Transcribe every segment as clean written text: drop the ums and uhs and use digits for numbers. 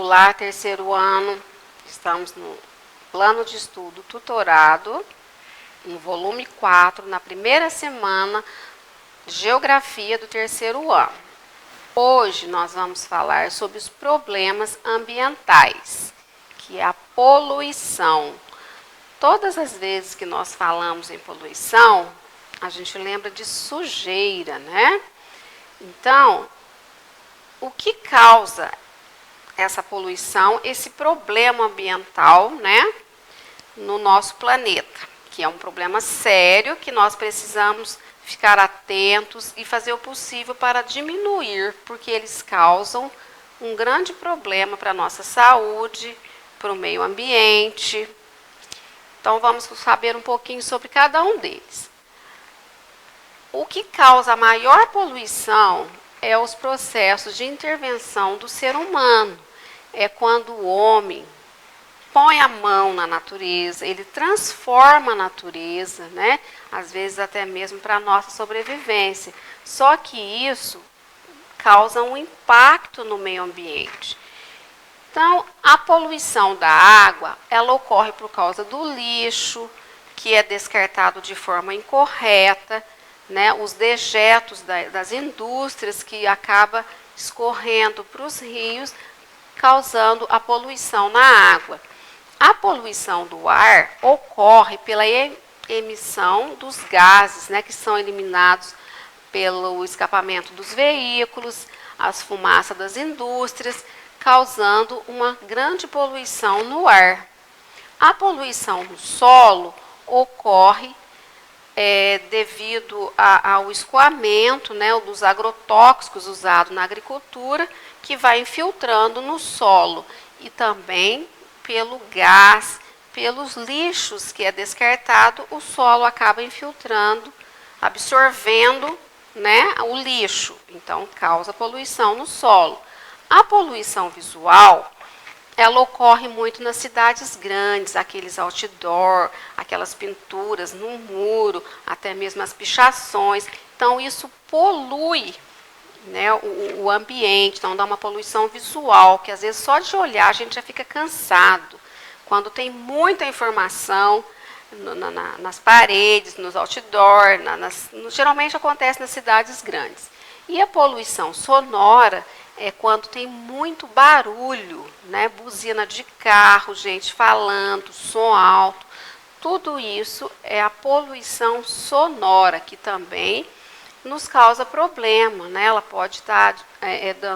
celular, terceiro ano. Estamos no plano de estudo tutorado, no volume 4, na primeira semana, Geografia do terceiro ano. Hoje nós vamos falar sobre os problemas ambientais, que é a poluição. Todas as vezes que nós falamos em poluição, a gente lembra de sujeira, né? Então, o que causa essa poluição, esse problema ambiental, né, no nosso planeta, que é um problema sério que nós precisamos ficar atentos e fazer o possível para diminuir, porque eles causam um grande problema para a nossa saúde, para o meio ambiente. Então, vamos saber um pouquinho sobre cada um deles. O que causa a maior poluição é os processos de intervenção do ser humano. É quando o homem põe a mão na natureza, ele transforma a natureza, né? Às vezes até mesmo para a nossa sobrevivência. Só que isso causa um impacto no meio ambiente. Então, a poluição da água, ela ocorre por causa do lixo, que é descartado de forma incorreta, né, os dejetos das indústrias que acaba escorrendo para os rios, causando a poluição na água. A poluição do ar ocorre pela emissão dos gases, né, que são eliminados pelo escapamento dos veículos, as fumaças das indústrias, causando uma grande poluição no ar. A poluição no solo ocorre devido ao escoamento, né, dos agrotóxicos usados na agricultura, que vai infiltrando no solo, e também pelo gás, pelos lixos que é descartado, o solo acaba infiltrando, absorvendo, né, o lixo, então causa poluição no solo. A poluição visual, ela ocorre muito nas cidades grandes, aqueles outdoor, aquelas pinturas no muro, até mesmo as pichações. Então, isso polui, né, o ambiente, então dá uma poluição visual, que às vezes só de olhar a gente já fica cansado. Quando tem muita informação nas paredes, nos outdoor, geralmente acontece nas cidades grandes. E a poluição sonora é quando tem muito barulho, né? Buzina de carro, gente falando, som alto. Tudo isso é a poluição sonora, que também nos causa problema, né? Ela pode estar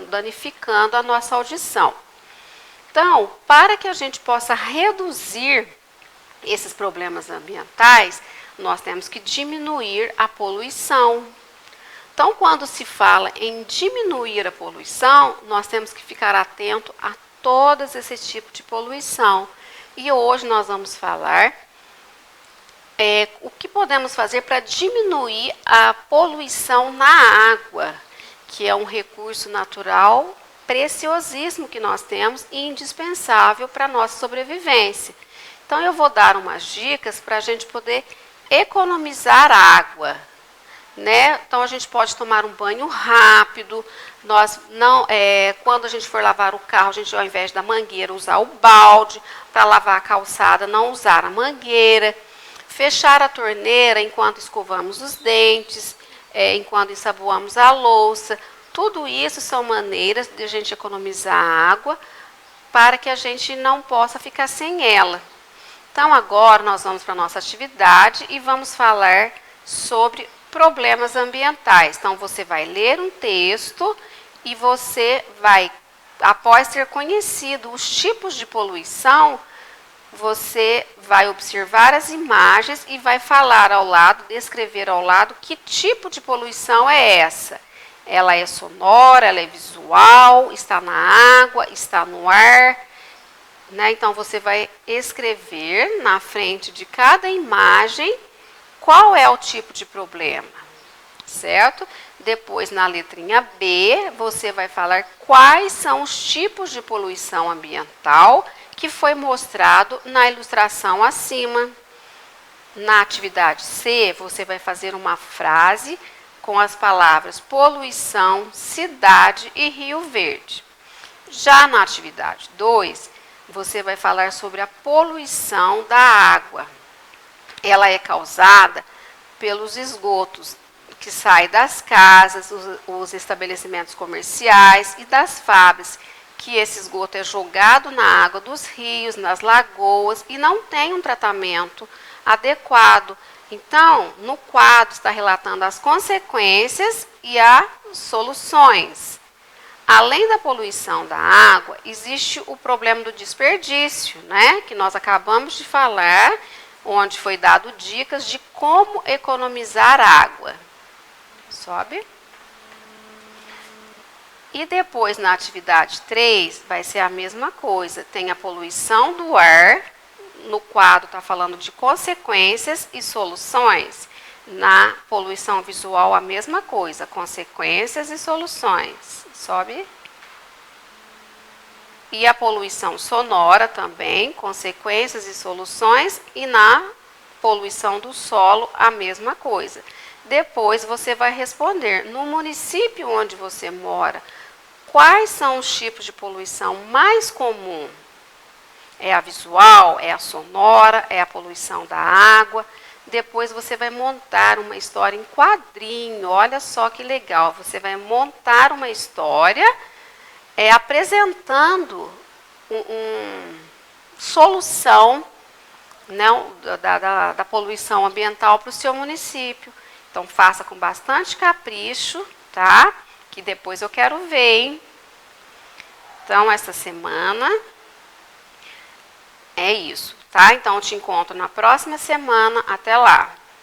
danificando a nossa audição. Então, para que a gente possa reduzir esses problemas ambientais, nós temos que diminuir a poluição. Então, quando se fala em diminuir a poluição, nós temos que ficar atento a todos esses tipos de poluição. E hoje nós vamos falar o que podemos fazer para diminuir a poluição na água, que é um recurso natural preciosíssimo que nós temos e indispensável para a nossa sobrevivência. Então, eu vou dar umas dicas para a gente poder economizar água. Né? Então, a gente pode tomar um banho rápido. Nós não, quando a gente for lavar o carro, a gente, ao invés da mangueira, usar o balde. Para lavar a calçada, não usar a mangueira. Fechar a torneira enquanto escovamos os dentes, enquanto ensaboamos a louça. Tudo isso são maneiras de a gente economizar água para que a gente não possa ficar sem ela. Então, agora nós vamos para a nossa atividade e vamos falar sobre problemas ambientais. Então, você vai ler um texto e você vai, após ter conhecido os tipos de poluição, você vai observar as imagens e vai falar ao lado, descrever ao lado que tipo de poluição é essa. Ela é sonora, ela é visual, está na água, está no ar. Né? Então, você vai escrever na frente de cada imagem qual é o tipo de problema, certo? Depois, na letrinha B, você vai falar quais são os tipos de poluição ambiental que foi mostrado na ilustração acima. Na atividade C, você vai fazer uma frase com as palavras poluição, cidade e Rio Verde. Já na atividade 2, você vai falar sobre a poluição da água. Ela é causada pelos esgotos que saem das casas, os estabelecimentos comerciais e das fábricas, que esse esgoto é jogado na água dos rios, nas lagoas e não tem um tratamento adequado. Então, no quadro está relatando as consequências e as soluções. Além da poluição da água, existe o problema do desperdício, né? Que nós acabamos de falar, onde foi dado dicas de como economizar água. Sobe. E depois, na atividade 3, vai ser a mesma coisa. Tem a poluição do ar. No quadro está falando de consequências e soluções. Na poluição visual, a mesma coisa. Consequências e soluções. Sobe. E a poluição sonora também. Consequências e soluções. E na poluição do solo, a mesma coisa. Depois você vai responder, no município onde você mora, quais são os tipos de poluição mais comum? É a visual, é a sonora, é a poluição da água. Depois você vai montar uma história em quadrinho, olha só que legal. Você vai montar uma história apresentando solução, não, da poluição ambiental para o seu município. Então, faça com bastante capricho, tá? Que depois eu quero ver, hein? Então, essa semana é isso, tá? Então, eu te encontro na próxima semana. Até lá!